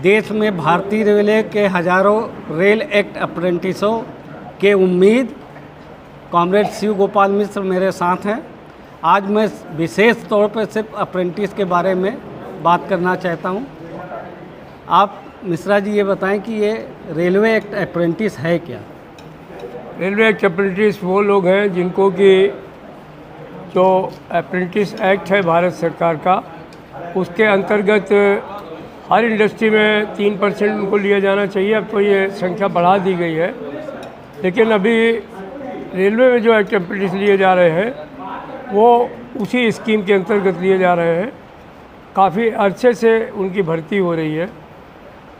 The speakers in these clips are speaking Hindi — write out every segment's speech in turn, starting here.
देश में भारतीय रेलवे के हजारों रेल एक्ट अप्रेंटिसों के उम्मीद कॉमरेड शिव गोपाल मिश्र मेरे साथ हैं। आज मैं विशेष तौर पर सिर्फ अप्रेंटिस के बारे में बात करना चाहता हूं। आप मिश्रा जी ये बताएं कि ये रेलवे एक्ट अप्रेंटिस है क्या? रेलवे एक्ट अप्रेंटिस वो लोग हैं जिनको कि जो अप्रेंटिस एक्ट है भारत सरकार का, उसके अंतर्गत हर इंडस्ट्री में 3% उनको लिया जाना चाहिए। अब तो ये संख्या बढ़ा दी गई है, लेकिन अभी रेलवे में जो एक्ट अप्रेंटिस लिए जा रहे हैं वो उसी स्कीम के अंतर्गत लिए जा रहे हैं। काफ़ी अरसे से उनकी भर्ती हो रही है।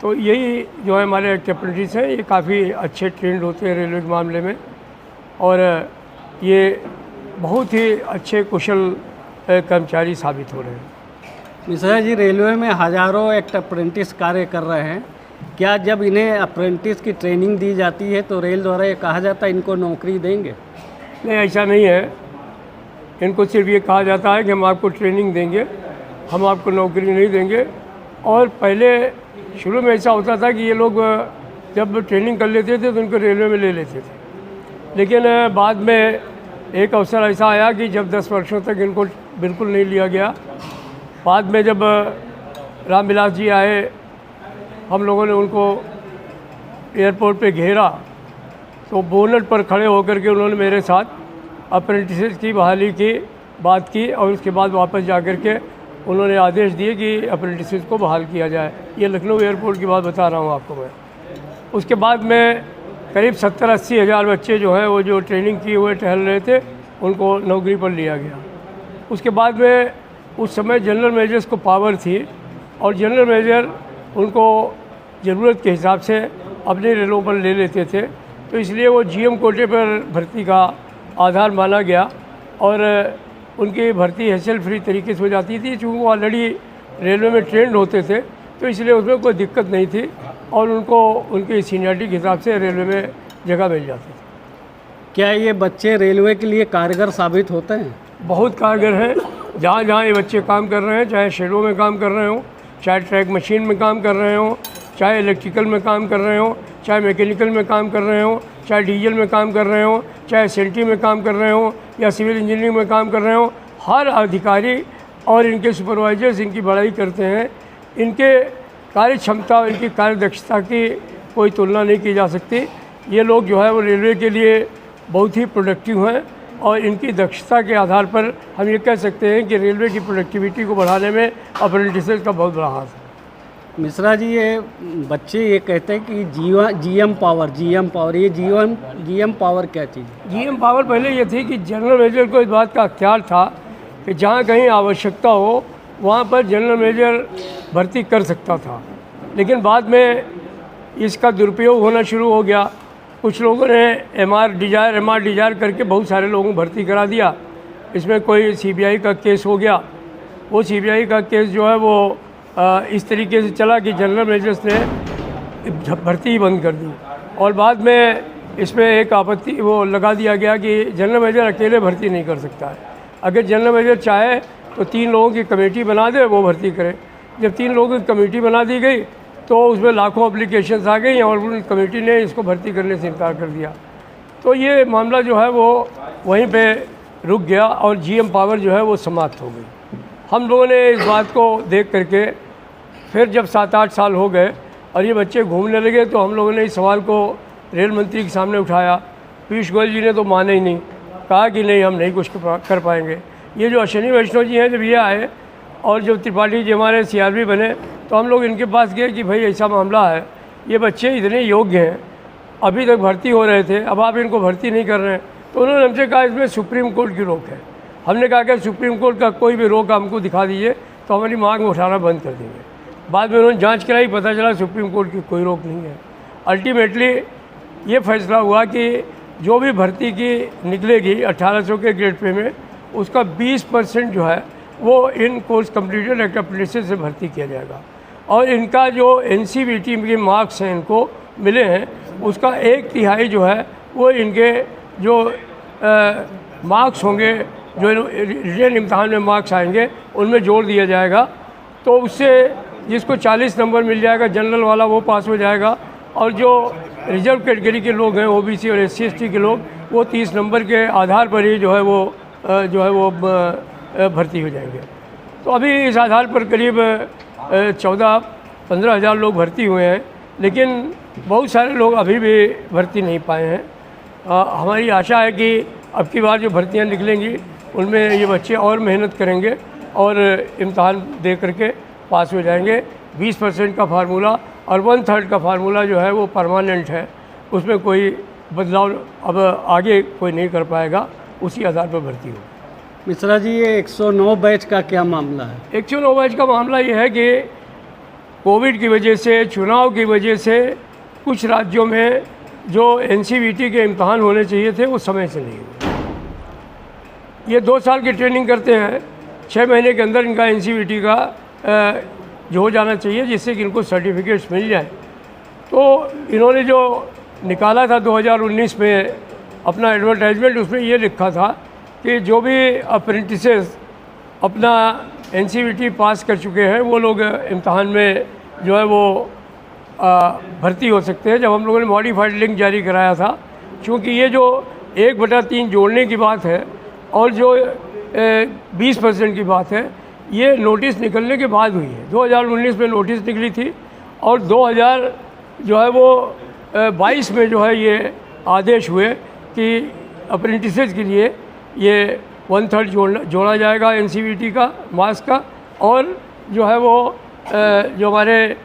तो यही जो है हमारे एक्ट अप्रेंटिस हैं, ये काफ़ी अच्छे ट्रेंड होते हैं रेलवे के मामले में, और ये बहुत ही अच्छे कुशल कर्मचारी साबित हो रहे हैं। मिश्रा जी, रेलवे में हजारों एक्ट अप्रेंटिस कार्य कर रहे हैं। क्या जब इन्हें अप्रेंटिस की ट्रेनिंग दी जाती है तो रेल द्वारा ये कहा जाता है इनको नौकरी देंगे? नहीं, ऐसा नहीं है। इनको सिर्फ ये कहा जाता है कि हम आपको ट्रेनिंग देंगे, हम आपको नौकरी नहीं देंगे। और पहले शुरू में ऐसा होता था कि ये लोग जब ट्रेनिंग कर लेते थे तो उनको रेलवे में ले लेते थे, लेकिन बाद में एक अवसर ऐसा आया कि जब 10 वर्षों तक इनको बिल्कुल नहीं लिया गया। बाद में जब रामविलास जी आए, हम लोगों ने उनको एयरपोर्ट पे घेरा तो बोनट पर खड़े होकर के उन्होंने मेरे साथ अप्रेंटिसेस की बहाली की बात की, और उसके बाद वापस जा कर के उन्होंने आदेश दिए कि अप्रेंटिसेस को बहाल किया जाए। ये लखनऊ एयरपोर्ट की बात बता रहा हूँ आपको मैं। उसके बाद में करीब 70-80 हज़ार बच्चे जो हैं वो जो ट्रेनिंग किए हुए टहल रहे थे, उनको नौकरी पर लिया गया। उसके बाद में उस समय जनरल मैनेजर्स को पावर थी, और जनरल मैनेजर उनको ज़रूरत के हिसाब से अपने रेलों पर ले लेते थे, तो इसलिए वो जीएम कोटे पर भर्ती का आधार माना गया, और उनकी भर्ती हैसल फ्री तरीके से हो जाती थी। चूँकि वो ऑलरेडी रेलवे में ट्रेंड होते थे, तो इसलिए उसमें कोई दिक्कत नहीं थी, और उनको उनकी सीनियरिटी के हिसाब से रेलवे में जगह मिल जाती थी। क्या ये बच्चे रेलवे के लिए कारगर साबित होते हैं? बहुत कारगर हैं। जहाँ जहाँ ये बच्चे काम कर रहे हैं, चाहे शेडों में काम कर रहे हों, चाहे ट्रैक मशीन में काम कर रहे हों, चाहे इलेक्ट्रिकल में काम कर रहे हों, चाहे मैकेनिकल में काम कर रहे हों, चाहे डीजल में काम कर रहे हों, चाहे एसएलटी में काम कर रहे हों, या सिविल इंजीनियरिंग में काम कर रहे हों, हर अधिकारी और इनके सुपरवाइजर्स इनकी बड़ाई करते हैं। इनके कार्य क्षमता और इनकी कार्य दक्षता की कोई तुलना नहीं की जा सकती। ये लोग जो है वो रेलवे के लिए बहुत ही प्रोडक्टिव हैं, और इनकी दक्षता के आधार पर हम ये कह सकते हैं कि रेलवे की प्रोडक्टिविटी को बढ़ाने में अप्रेंटिसेस का बहुत बड़ा हाथ है। मिश्रा जी, ये बच्चे ये कहते हैं कि जीएम पावर, ये जीएम पावर क्या चीज़ है? जीएम पावर पहले ये थी कि जनरल मैनेजर को इस बात का अख्तियार था कि जहाँ कहीं आवश्यकता हो वहाँ पर जनरल मैनेजर भर्ती कर सकता था, लेकिन बाद में इसका दुरुपयोग होना शुरू हो गया। कुछ लोगों ने एमआर डिजायर करके बहुत सारे लोगों को भर्ती करा दिया। इसमें कोई सीबीआई का केस हो गया। वो सीबीआई का केस जो है वो इस तरीके से चला कि जनरल मैनेजर्स ने भर्ती ही बंद कर दी, और बाद में इसमें एक आपत्ति वो लगा दिया गया कि जनरल मैनेजर अकेले भर्ती नहीं कर सकता है। अगर जनरल मैनेजर चाहे तो 3 लोगों की कमेटी बना दे, वो भर्ती करे। जब 3 लोगों की कमेटी बना दी गई तो उसमें लाखों एप्लीकेशंस आ गई, और उन कमेटी ने इसको भर्ती करने से इनकार कर दिया। तो ये मामला जो है वो वहीं पे रुक गया, और जीएम पावर जो है वो समाप्त हो गई। हम लोगों ने इस बात को देख करके फिर जब 7-8 साल हो गए और ये बच्चे घूमने लगे, तो हम लोगों ने इस सवाल को रेल मंत्री के सामने उठाया। पीयूष गोयल जी ने तो माने ही नहीं, कहा कि नहीं, हम नहीं कुछ कर पाएंगे। ये जो अश्विनी वैष्णव जी हैं, जब ये आए और जब त्रिपाठी जी हमारे सीआरपी बने, तो हम लोग इनके पास गए कि भाई ऐसा मामला है, ये बच्चे इतने योग्य हैं, अभी तक भर्ती हो रहे थे, अब आप इनको भर्ती नहीं कर रहे हैं। तो उन्होंने हमसे कहा इसमें सुप्रीम कोर्ट की रोक है। हमने कहा कि सुप्रीम कोर्ट का कोई भी रोक हमको दिखा दीजिए तो हमारी मांग उठाना बंद कर देंगे। बाद में उन्होंने जांच कराई, पता चला सुप्रीम कोर्ट की कोई रोक नहीं है। अल्टीमेटली ये फैसला हुआ कि जो भी भर्ती की निकलेगी 1800 के ग्रेड पे में, उसका 20% जो है वो इन कोर्स कंप्लीटेड एक्ट अप्रेंटिस से भर्ती किया जाएगा, और इनका जो एनसीवीटी के मार्क्स हैं इनको मिले हैं, उसका 1/3 जो है वो इनके जो मार्क्स होंगे, जो रिटन इम्तहान में मार्क्स आएंगे, उनमें जोड़ दिया जाएगा। तो उससे जिसको 40 नंबर मिल जाएगा जनरल वाला वो पास हो जाएगा, और जो रिजर्व कैटेगरी के लोग हैं ओबीसी और SC ST के लोग वो 30 नंबर के आधार पर ही जो है वो भर्ती हो जाएंगे। तो अभी इस आधार पर करीब 14-15 हज़ार लोग भर्ती हुए हैं, लेकिन बहुत सारे लोग अभी भी भर्ती नहीं पाए हैं। हमारी आशा है कि अब की बार जो भर्तियां निकलेंगी उनमें ये बच्चे और मेहनत करेंगे और इम्तहान दे करके पास हो जाएंगे। 20% का फार्मूला और 1/3 का फार्मूला जो है वो परमानेंट है, उसमें कोई बदलाव अब आगे कोई नहीं कर पाएगा, उसी आधार पर भर्ती हो। मिश्रा जी, ये 109 बैच का क्या मामला है? 109 बैच का मामला ये है कि कोविड की वजह से, चुनाव की वजह से कुछ राज्यों में जो NCVT के इम्तहान होने चाहिए थे वो समय से नहीं हुए। ये 2 साल की ट्रेनिंग करते हैं, 6 महीने के अंदर इनका NCVT का जो हो जाना चाहिए जिससे कि इनको सर्टिफिकेट्स मिल जाए। तो इन्होंने जो निकाला था 2019 में अपना एडवर्टाइजमेंट, उसमें ये लिखा था कि जो भी अप्रेंटिसेस अपना NCVT पास कर चुके हैं वो लोग इम्तहान में जो है वो भर्ती हो सकते हैं। जब हम लोगों ने मॉडिफाइड लिंक जारी कराया था, क्योंकि ये जो 1/3 जोड़ने की बात है और जो 20% की बात है, ये नोटिस निकलने के बाद हुई है। 2019 में नोटिस निकली थी और 2000 जो है वो 22 में जो है ये आदेश हुए कि अप्रेंटिसेस के लिए ये 1/3 जोड़ा जाएगा NCVT का मार्क्स का, और जो है वो जो हमारे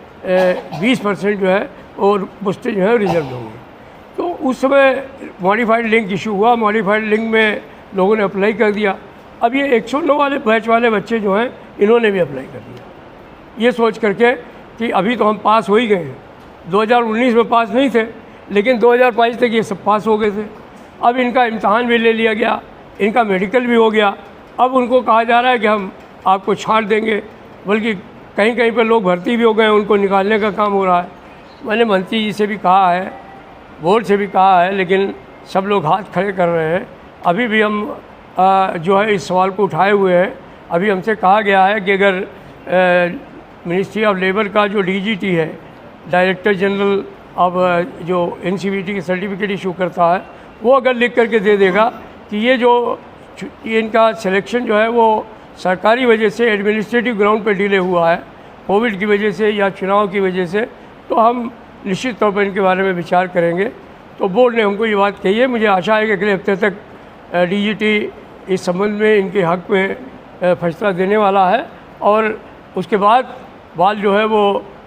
20% जो है और पोस्टेज जो है रिजर्व होंगे। तो उस समय मॉडिफाइड लिंक इशू हुआ, मॉडिफाइड लिंक में लोगों ने अप्लाई कर दिया। अब ये 109 वाले बैच वाले बच्चे जो हैं इन्होंने भी अप्लाई कर दिया, ये सोच करके कि अभी तो हम पास हो ही गए हैं। 2019 में पास नहीं थे, लेकिन 2022 तक ये सब पास हो गए थे। अब इनका इम्तहान भी ले लिया गया, इनका मेडिकल भी हो गया। अब उनको कहा जा रहा है कि हम आपको छांट देंगे, बल्कि कहीं कहीं पर लोग भर्ती भी हो गए, उनको निकालने का काम हो रहा है। मैंने मंत्री जी से भी कहा है, बोर्ड से भी कहा है, लेकिन सब लोग हाथ खड़े कर रहे हैं। अभी भी हम जो है इस सवाल को उठाए हुए हैं। अभी हमसे कहा गया है कि अगर मिनिस्ट्री ऑफ लेबर का जो DGT है, डायरेक्टर जनरल ऑफ जो NCVT की सर्टिफिकेट इशू करता है, वो अगर लिख करके दे देगा कि ये जो इनका सिलेक्शन जो है वो सरकारी वजह से एडमिनिस्ट्रेटिव ग्राउंड पर डिले हुआ है, कोविड की वजह से या चुनाव की वजह से, तो हम निश्चित तौर पर इनके बारे में विचार करेंगे। तो बोर्ड ने हमको ये बात कही है। मुझे आशा है कि अगले हफ्ते तक DGT इस संबंध में इनके हक़ में फैसला देने वाला है, और उसके बाद बात जो है वो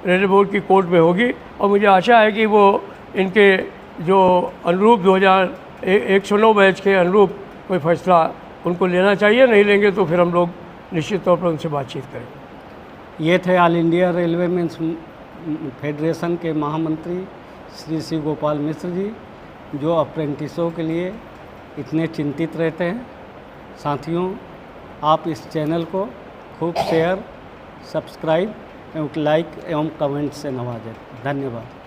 रेलवे बोर्ड की कोर्ट में होगी। और मुझे आशा है कि वो इनके जो अनुरूप 109 बैच के अनुरूप कोई फैसला उनको लेना चाहिए। नहीं लेंगे तो फिर हम लोग निश्चित तौर पर उनसे बातचीत करेंगे। ये थे all India railway men's federation के महामंत्री श्री शिव गोपाल मिश्र जी, जो अप्रेंटिसों के लिए इतने चिंतित रहते हैं। साथियों, आप इस चैनल को खूब शेयर, सब्सक्राइब एवं लाइक एवं कमेंट से नवाजें। धन्यवाद।